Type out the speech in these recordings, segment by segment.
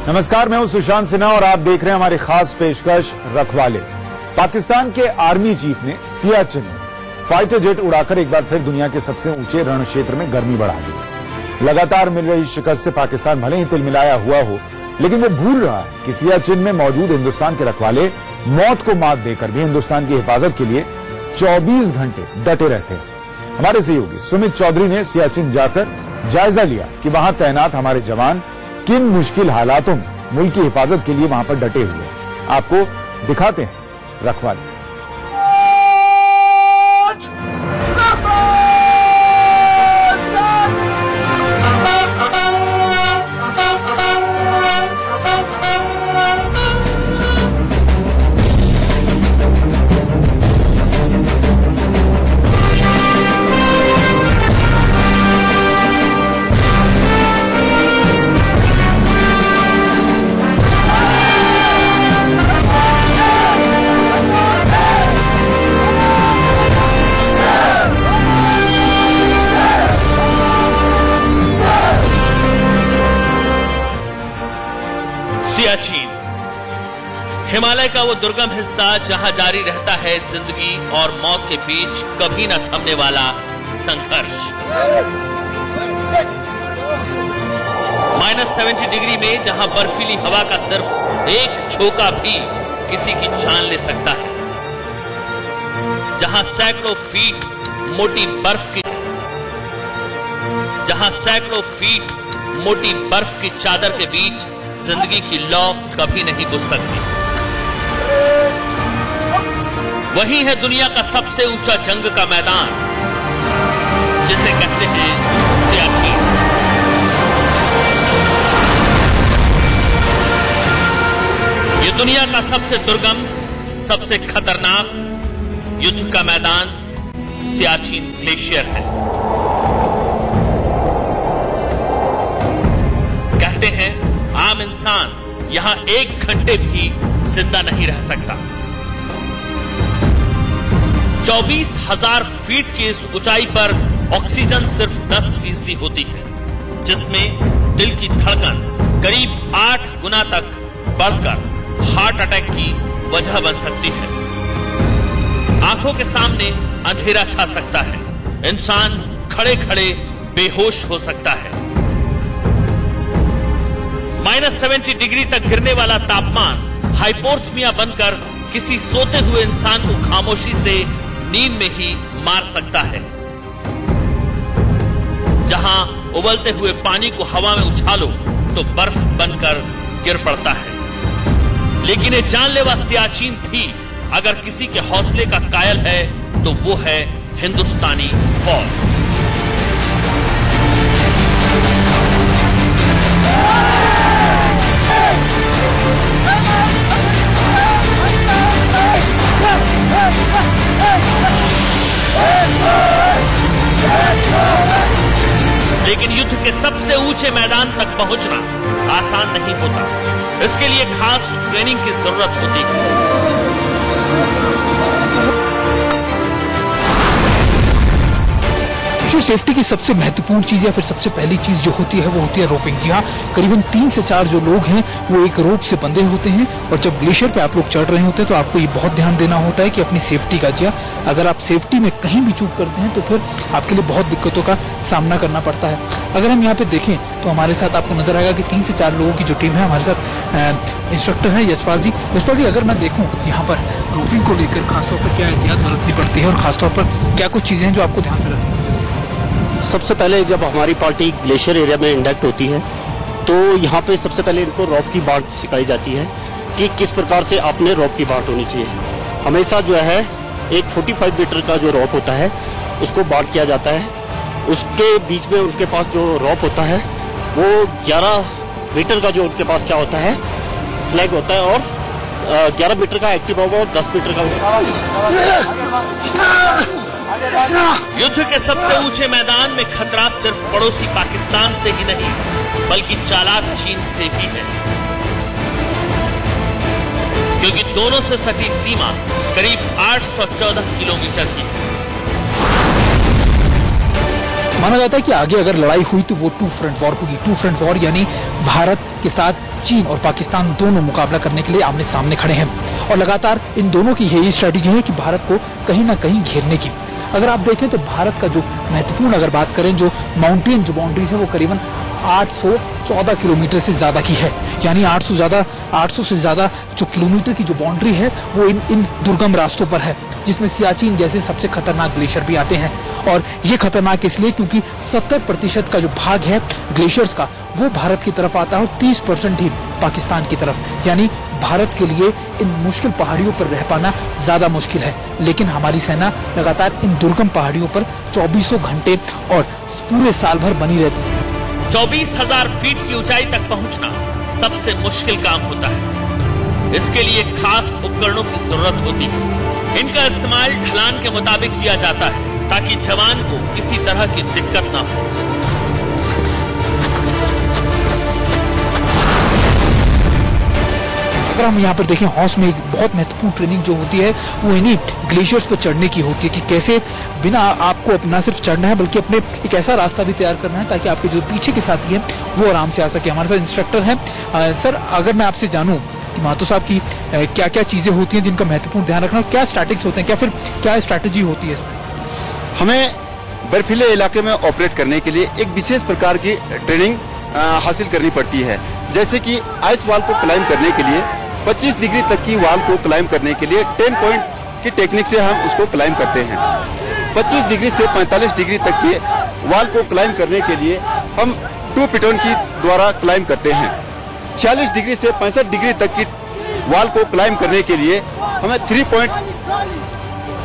नमस्कार, मैं हूं सुशांत सिन्हा और आप देख रहे हैं हमारी खास पेशकश रखवाले। पाकिस्तान के आर्मी चीफ ने सियाचिन में फाइटर जेट उड़ाकर एक बार फिर दुनिया के सबसे ऊंचे रण क्षेत्र में गर्मी बढ़ा दी। लगातार मिल रही शिकस्त से पाकिस्तान भले ही तिलमिलाया हुआ हो, लेकिन वो भूल रहा है कि सियाचिन में मौजूद हिंदुस्तान के रखवाले मौत को मात देकर भी हिंदुस्तान की हिफाजत के लिए 24 घंटे डटे रहते हैं। हमारे सहयोगी सुमित चौधरी ने सियाचिन जाकर जायजा लिया कि वहां तैनात हमारे जवान किन मुश्किल हालातों में मुल्क की हिफाजत के लिए वहां पर डटे हुए हैं। आपको दिखाते हैं रखवाले। सियाचिन हिमालय का वो दुर्गम हिस्सा जहां जारी रहता है जिंदगी और मौत के बीच कभी न थमने वाला संघर्ष। -70 डिग्री में जहां बर्फीली हवा का सिर्फ एक झोंका भी किसी की जान ले सकता है, जहां सैकड़ों फीट मोटी बर्फ की चादर के बीच जिंदगी की लौ कभी नहीं घुस सकती। वही है दुनिया का सबसे ऊंचा जंग का मैदान, जिसे कहते हैं सियाचिन। ये दुनिया का सबसे दुर्गम, सबसे खतरनाक युद्ध का मैदान सियाचिन ग्लेशियर है। कहते हैं आम इंसान यहां 1 घंटे भी जिंदा नहीं रह सकता। 24,000 फीट की इस ऊंचाई पर ऑक्सीजन सिर्फ 10% होती है, जिसमें दिल की धड़कन करीब 8 गुना तक बढ़कर हार्ट अटैक की वजह बन सकती है। आंखों के सामने अंधेरा छा सकता है, इंसान खड़े खड़े बेहोश हो सकता है। -70 डिग्री तक गिरने वाला तापमान हाइपोथर्मिया बनकर किसी सोते हुए इंसान को खामोशी से नींद में ही मार सकता है। जहां उबलते हुए पानी को हवा में उछालो तो बर्फ बनकर गिर पड़ता है। लेकिन ये जानलेवा सियाचिन भी अगर किसी के हौसले का कायल है तो वो है हिंदुस्तानी फौज। लेकिन युद्ध के सबसे ऊंचे मैदान तक पहुंचना आसान नहीं होता। इसके लिए खास ट्रेनिंग की जरूरत होती है। सेफ्टी की सबसे महत्वपूर्ण चीज या फिर सबसे पहली चीज जो होती है वो होती है रोपिंग। जी हाँ, करीबन 3 से 4 जो लोग हैं वो एक रोप से बंधे होते हैं और जब ग्लेशियर पे आप लोग चढ़ रहे होते हैं तो आपको ये बहुत ध्यान देना होता है कि अपनी सेफ्टी का, जी हाँ, अगर आप सेफ्टी में कहीं भी चूक करते हैं तो फिर आपके लिए बहुत दिक्कतों का सामना करना पड़ता है। अगर हम यहाँ पे देखें तो हमारे साथ आपको नजर आएगा कि 3 से 4 लोगों की जो टीम है हमारे साथ इंस्ट्रक्टर है यशपाल जी। यशपाल जी, अगर मैं देखूं यहाँ पर रोपिंग को लेकर खासतौर पर क्या एहतियात बरतनी पड़ती है और खासतौर पर क्या कुछ चीजें हैं जो आपको ध्यान में रखनी है? सबसे पहले जब हमारी पार्टी ग्लेशियर एरिया में इंडक्ट होती है तो यहाँ पे सबसे पहले इनको रॉप की बाट सिखाई जाती है कि किस प्रकार से आपने रॉप की बाट होनी चाहिए। हमेशा जो है एक 45 मीटर का जो रॉप होता है उसको बाट किया जाता है। उसके बीच में उनके पास जो रॉप होता है वो 11 मीटर का जो उनके पास क्या होता है स्लैग होता है और 11 मीटर का एक्टिव रॉप और 10 मीटर का। युद्ध के सबसे ऊंचे मैदान में खतरा सिर्फ पड़ोसी पाकिस्तान से ही नहीं बल्कि चालाक चीन से भी है, क्योंकि दोनों से सटी सीमा करीब 814 किलोमीटर की है। माना जाता है कि आगे अगर लड़ाई हुई तो वो 2 फ्रंट वॉर होगी। 2 फ्रंट वॉर यानी भारत के साथ चीन और पाकिस्तान दोनों मुकाबला करने के लिए आमने सामने खड़े हैं और लगातार इन दोनों की यही स्ट्रेटेजी है कि भारत को कहीं ना कहीं घेरने की। अगर आप देखें तो भारत का जो महत्वपूर्ण अगर बात करें जो माउंटेन जो बाउंड्रीज है वो करीबन 814 किलोमीटर से ज्यादा की है, यानी 800 से ज्यादा जो किलोमीटर की जो बाउंड्री है वो इन दुर्गम रास्तों पर है, जिसमें सियाचिन जैसे सबसे खतरनाक ग्लेशियर भी आते हैं। और ये खतरनाक इसलिए क्योंकि 70% का जो भाग है ग्लेशियर्स का वो भारत की तरफ आता है और 30% ही पाकिस्तान की तरफ, यानी भारत के लिए इन मुश्किल पहाड़ियों पर रह पाना ज्यादा मुश्किल है। लेकिन हमारी सेना लगातार इन दुर्गम पहाड़ियों पर 24 घंटे और पूरे साल भर बनी रहती है। 24,000 फीट की ऊंचाई तक पहुंचना सबसे मुश्किल काम होता है। इसके लिए खास उपकरणों की जरूरत होती है। इनका इस्तेमाल ढलान के मुताबिक किया जाता है ताकि जवान को किसी तरह की दिक्कत ना हो। अगर हम यहाँ पर देखें हॉस में एक बहुत महत्वपूर्ण ट्रेनिंग जो होती है वो इन्हीं ग्लेशियर्स पर चढ़ने की होती है कि कैसे बिना आपको अपना सिर्फ चढ़ना है बल्कि अपने एक ऐसा रास्ता भी तैयार करना है ताकि आपके जो पीछे के साथी हैं वो आराम से आ सके। हमारे साथ इंस्ट्रक्टर हैं। सर, अगर मैं आपसे जानूं कि महतो साहब की क्या क्या चीजें होती हैं जिनका महत्वपूर्ण ध्यान रखना, क्या स्टैटिक्स होते हैं, क्या स्ट्रैटेजी होती है इसमें? हमें बर्फीले इलाके में ऑपरेट करने के लिए एक विशेष प्रकार की ट्रेनिंग हासिल करनी पड़ती है। जैसे कि आइस वॉल को क्लाइंब करने के लिए 25 डिग्री तक की वॉल को क्लाइंब करने के लिए 10 पॉइंट की टेक्निक से हम उसको क्लाइंब करते हैं। 25 डिग्री से 45 डिग्री तक की वॉल को क्लाइंब करने के लिए हम 2 पिटोन की द्वारा क्लाइंब करते हैं। 46 डिग्री से 65 डिग्री तक की वॉल को क्लाइंब करने के लिए हमें 3 पॉइंट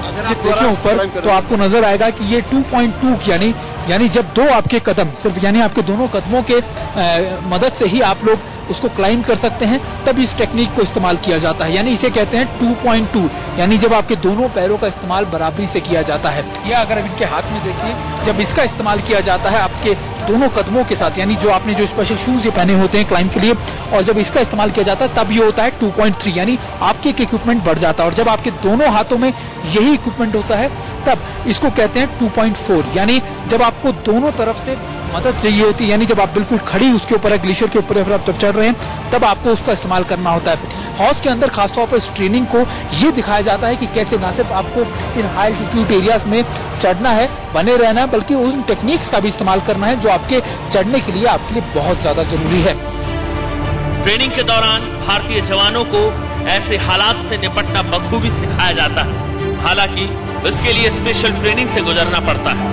अगर आप देखें ऊपर तो आपको नजर आएगा कि ये 2.2 यानी जब दो आपके कदम सिर्फ यानी आपके दोनों कदमों के मदद से ही आप लोग उसको क्लाइंब कर सकते हैं, तब इस टेक्निक को इस्तेमाल किया जाता है। यानी इसे कहते हैं 2.2, यानी जब आपके दोनों पैरों का इस्तेमाल बराबरी से किया जाता है। या अगर अब इनके हाथ में देखिए, जब इसका इस्तेमाल किया जाता है आपके दोनों कदमों के साथ, यानी जो आपने जो स्पेशल शूज ये पहने होते हैं क्लाइंब के लिए, और जब इसका इस्तेमाल किया जाता है तब ये होता है 2.3, यानी आपके एक इक्विपमेंट बढ़ जाता है। और जब आपके दोनों हाथों में यही इक्विपमेंट होता है तब इसको कहते हैं 2.4, यानी जब आपको दोनों तरफ से मदद चाहिए होती है, यानी जब आप बिल्कुल खड़ी उसके ऊपर है, ग्लेशियर के ऊपर आप तब चढ़ रहे हैं, तब आपको उसका इस्तेमाल करना होता है। हॉस के अंदर खासतौर पर इस ट्रेनिंग को ये दिखाया जाता है कि कैसे ना सिर्फ आपको इन हाई एल्टीट्यूड एरियाज में चढ़ना है, बने रहना है, बल्कि उन टेक्निक्स का भी इस्तेमाल करना है जो आपके चढ़ने के लिए आपके लिए बहुत ज्यादा जरूरी है। ट्रेनिंग के दौरान भारतीय जवानों को ऐसे हालात से निपटना बखूबी सिखाया जाता है। हालांकि इसके लिए स्पेशल ट्रेनिंग से गुजरना पड़ता है,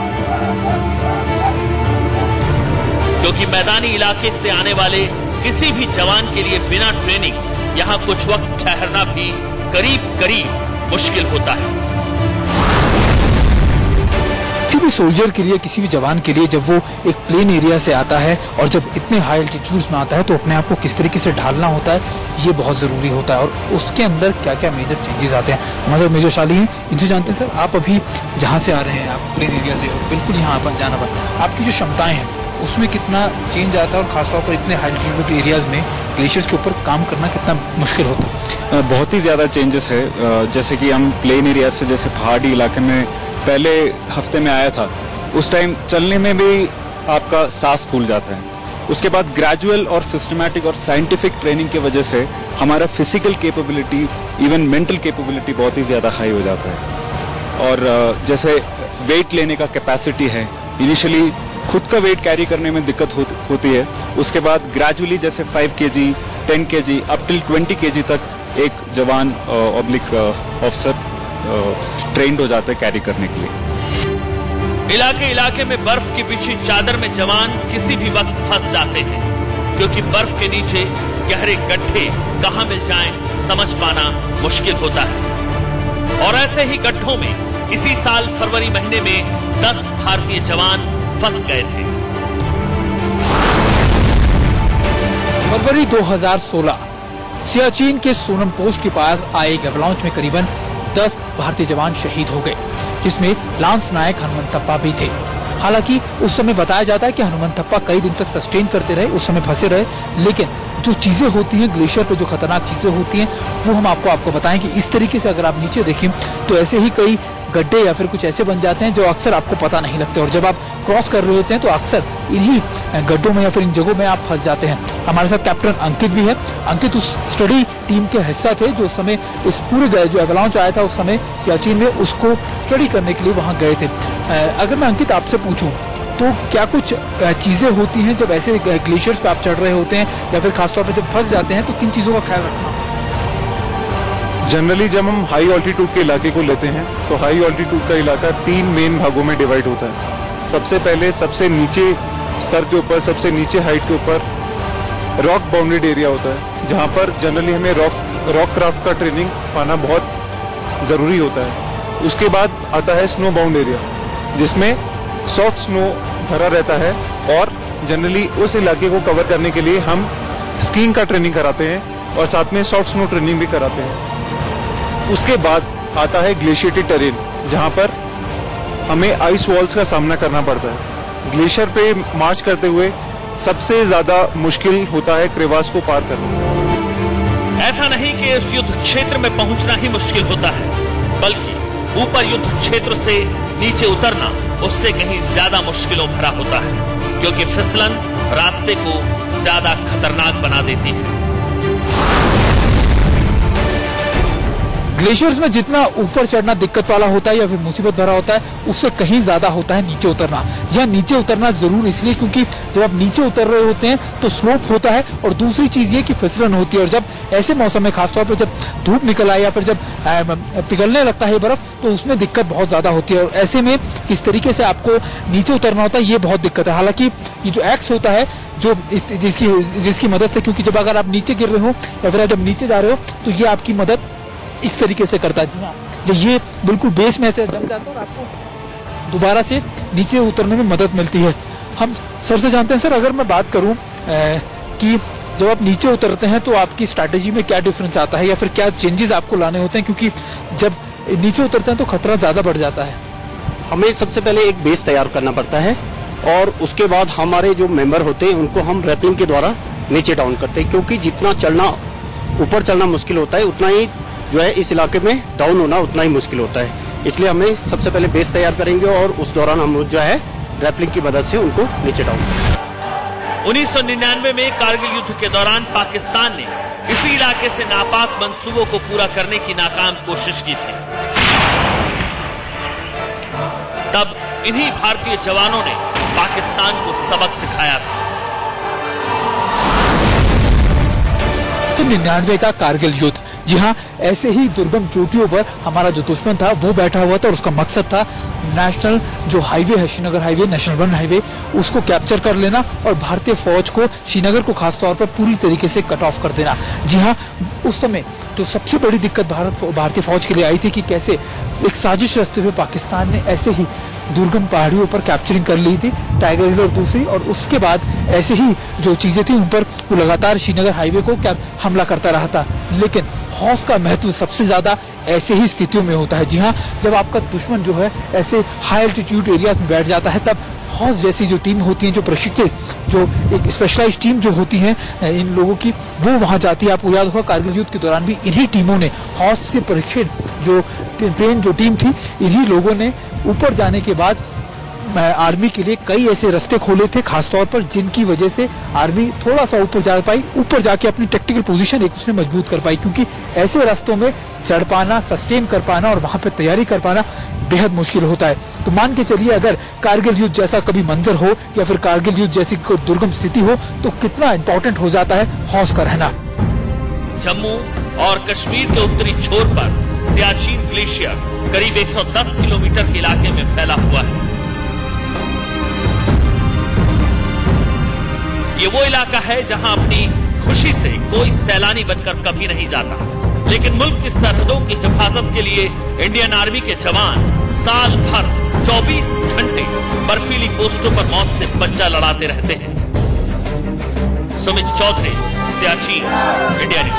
क्योंकि मैदानी इलाके से आने वाले किसी भी जवान के लिए बिना ट्रेनिंग यहाँ कुछ वक्त ठहरना भी करीब मुश्किल होता है। किसी भी सोल्जर के लिए, किसी भी जवान के लिए जब वो एक प्लेन एरिया से आता है और जब इतने हाई एल्टीट्यूड्स में आता है तो अपने आप को किस तरीके से ढालना होता है ये बहुत जरूरी होता है, और उसके अंदर क्या क्या मेजर चेंजेस आते हैं। हमारे साथ मेजर शाली हैं, इनसे जानते हैं। सर, आप अभी जहां से आ रहे हैं, आप प्लेन एरिया से और बिल्कुल यहाँ पर जाना पड़ा, आपकी जो क्षमताएं हैं उसमें कितना चेंज आता है, और खासतौर पर इतने हाई एल्टीट्यूड एरियाज में ग्लेशियर्स के ऊपर काम करना कितना मुश्किल होता है? बहुत ही ज्यादा चेंजेस है। जैसे कि हम प्लेन एरिया से, जैसे पहाड़ी इलाके में पहले हफ्ते में आया था, उस टाइम चलने में भी आपका सांस फूल जाता है। उसके बाद ग्रेजुअल और सिस्टमैटिक और साइंटिफिक ट्रेनिंग की वजह से हमारा physical capability, even mental capability बहुत ही ज्यादा हाई हो जाता है। और जैसे वेट लेने का कैपेसिटी है, इनिशियली खुद का वेट कैरी करने में दिक्कत होती है, उसके बाद ग्रेजुअली जैसे 5 kg, 10 kg up till 20 kg तक एक जवान ऑब्लिक ऑफिसर ट्रेंड हो जाता है कैरी करने के लिए। इलाके में बर्फ की बिछी चादर में जवान किसी भी वक्त फंस जाते हैं, क्योंकि बर्फ के नीचे गहरे गड्ढे कहां मिल जाएं समझ पाना मुश्किल होता है। और ऐसे ही गड्ढों में इसी साल फरवरी महीने में 10 भारतीय जवान फंस गए थे। फरवरी 2016 सियाचिन के सोनम पोस्ट के पास आए एक एवलांच में करीबन 10 भारतीय जवान शहीद हो गए, जिसमें लांस नायक हनुमंतप्पा भी थे। हालांकि उस समय बताया जाता है कि हनुमंतप्पा कई दिन तक सस्टेन करते रहे, उस समय फंसे रहे, लेकिन जो चीजें होती हैं ग्लेशियर पे, जो खतरनाक चीजें होती हैं वो हम आपको बताएं कि इस तरीके से अगर आप नीचे देखें तो ऐसे ही कई गड्ढे या फिर कुछ ऐसे बन जाते हैं जो अक्सर आपको पता नहीं लगते, और जब आप क्रॉस कर रहे होते हैं तो अक्सर इन्हीं गड्ढों में या फिर इन जगहों में आप फंस जाते हैं। हमारे साथ कैप्टन अंकित भी है। अंकित उस स्टडी टीम के हिस्सा थे जो उस समय इस पूरे जो एवलांच आया था उस समय सियाचिन में उसको स्टडी करने के लिए वहां गए थे। अगर मैं अंकित आपसे पूछूं तो क्या कुछ चीजें होती हैं जब ऐसे ग्लेशियर्स पे आप चढ़ रहे होते हैं या फिर खासतौर पर जब फंस जाते हैं तो किन चीजों का ख्याल रखना? जनरली जब हम हाई ऑल्टीट्यूड के इलाके को लेते हैं तो हाई ऑल्टीट्यूड का इलाका 3 मेन भागों में डिवाइड होता है। सबसे पहले सबसे नीचे स्तर के ऊपर, सबसे नीचे हाइट के ऊपर रॉक बाउंडेड एरिया होता है, जहां पर जनरली हमें रॉक क्राफ्ट का ट्रेनिंग पाना बहुत जरूरी होता है। उसके बाद आता है स्नो बाउंड एरिया, जिसमें सॉफ्ट स्नो भरा रहता है, और जनरली उस इलाके को कवर करने के लिए हम स्कीइंग का ट्रेनिंग कराते हैं और साथ में सॉफ्ट स्नो ट्रेनिंग भी कराते हैं। उसके बाद आता है ग्लेशिएटेड टेरेन, जहां पर हमें आइस वॉल्स का सामना करना पड़ता है। ग्लेशियर पे मार्च करते हुए सबसे ज्यादा मुश्किल होता है क्रेवास को पार करना। ऐसा नहीं कि इस युद्ध क्षेत्र में पहुंचना ही मुश्किल होता है, बल्कि ऊपर युद्ध क्षेत्र से नीचे उतरना उससे कहीं ज्यादा मुश्किलों भरा होता है, क्योंकि फिसलन रास्ते को ज्यादा खतरनाक बना देती है। ग्लेशियर्स में जितना ऊपर चढ़ना दिक्कत वाला होता है या फिर मुसीबत भरा होता है, उससे कहीं ज्यादा होता है नीचे उतरना। यह नीचे उतरना जरूर इसलिए क्योंकि जब आप नीचे उतर रहे होते हैं तो स्लोप होता है, और दूसरी चीज ये कि फिसलन होती है, और जब ऐसे मौसम में खासतौर पर जब धूप निकल आए या फिर जब पिघलने लगता है बर्फ, तो उसमें दिक्कत बहुत ज्यादा होती है। और ऐसे में किस तरीके से आपको नीचे उतरना होता है ये बहुत दिक्कत है। हालांकि ये जो एक्स होता है जो जिसकी मदद से, क्योंकि जब अगर आप नीचे गिर रहे हो या फिर जब नीचे जा रहे हो तो ये आपकी मदद इस तरीके से करता है, जब ये बिल्कुल बेस में ऐसे जम जाता है और आपको दोबारा से नीचे उतरने में मदद मिलती है। हम सर से जानते हैं, सर अगर मैं बात करूं कि जब आप नीचे उतरते हैं तो आपकी स्ट्रैटेजी में क्या डिफरेंस आता है या फिर क्या चेंजेस आपको लाने होते हैं, क्योंकि जब नीचे उतरते हैं तो खतरा ज्यादा बढ़ जाता है? हमें सबसे पहले एक बेस तैयार करना पड़ता है, और उसके बाद हमारे जो मेंबर होते हैं उनको हम रैपलिंग के द्वारा नीचे डाउन करते हैं, क्योंकि जितना ऊपर चढ़ना मुश्किल होता है उतना ही जो है इस इलाके में डाउन होना उतना ही मुश्किल होता है। इसलिए हमें सबसे पहले बेस तैयार करेंगे और उस दौरान हम जो है रैपलिंग की मदद से उनको नीचे डाउन करेंगे। 1999 में कारगिल युद्ध के दौरान पाकिस्तान ने इसी इलाके से नापाक मंसूबों को पूरा करने की नाकाम कोशिश की थी। तब इन्हीं भारतीय जवानों ने पाकिस्तान को सबक सिखाया था। 1999 का कारगिल युद्ध, जी हाँ, ऐसे ही दुर्गम चोटियों पर हमारा जो दुश्मन था वो बैठा हुआ था, और उसका मकसद था नेशनल जो हाईवे है, श्रीनगर हाईवे, नेशनल 1 हाईवे, उसको कैप्चर कर लेना और भारतीय फौज को, श्रीनगर को खासतौर पर पूरी तरीके से कट ऑफ कर देना। जी हाँ, उस समय जो सबसे बड़ी दिक्कत भारतीय फौज के लिए आई थी कि कैसे एक साजिश रचते हुए पाकिस्तान ने ऐसे ही दुर्गम पहाड़ियों पर कैप्चरिंग कर ली थी, टाइगर हिल और दूसरी, और उसके बाद ऐसे ही जो चीजें थी उन पर वो लगातार श्रीनगर हाईवे को हमला करता रहा था। लेकिन हौस का महत्व सबसे ज्यादा ऐसे ही स्थितियों में होता है। जी हाँ, जब आपका दुश्मन जो है ऐसे हाई एल्टीट्यूड एरियाज में बैठ जाता है, तब हौस जैसी जो टीम होती है, जो प्रशिक्षित, जो एक स्पेशलाइज्ड टीम जो होती है इन लोगों की, वो वहां जाती है। आपको याद होगा कारगिल युद्ध के दौरान भी इन्हीं टीमों ने, हौस से परीक्षित जो ट्रेन जो टीम थी, इन्हीं लोगों ने ऊपर जाने के बाद आर्मी के लिए कई ऐसे रास्ते खोले थे, खासतौर पर जिनकी वजह से आर्मी थोड़ा सा ऊपर जा पाई, ऊपर जाके अपनी टेक्टिकल पोजीशन एक उसने मजबूत कर पाई, क्योंकि ऐसे रास्तों में चढ़ पाना, सस्टेन कर पाना और वहां पे तैयारी कर पाना बेहद मुश्किल होता है। तो मान के चलिए अगर कारगिल युद्ध जैसा कभी मंजर हो या फिर कारगिल युद्ध जैसी कोई दुर्गम स्थिति हो, तो कितना इंपॉर्टेंट हो जाता है हौस का रहना। जम्मू और कश्मीर के उत्तरी छोर पर सियाचिन ग्लेशियर करीब 110 किलोमीटर के इलाके में फैला हुआ है। ये वो इलाका है जहां अपनी खुशी से कोई सैलानी बनकर कभी नहीं जाता, लेकिन मुल्क की सरहदों की हिफाजत के लिए इंडियन आर्मी के जवान साल भर 24 घंटे बर्फीली पोस्टों पर मौत से बच्चा लड़ाते रहते हैं। Sumit Chaudhary, Siachen, India news.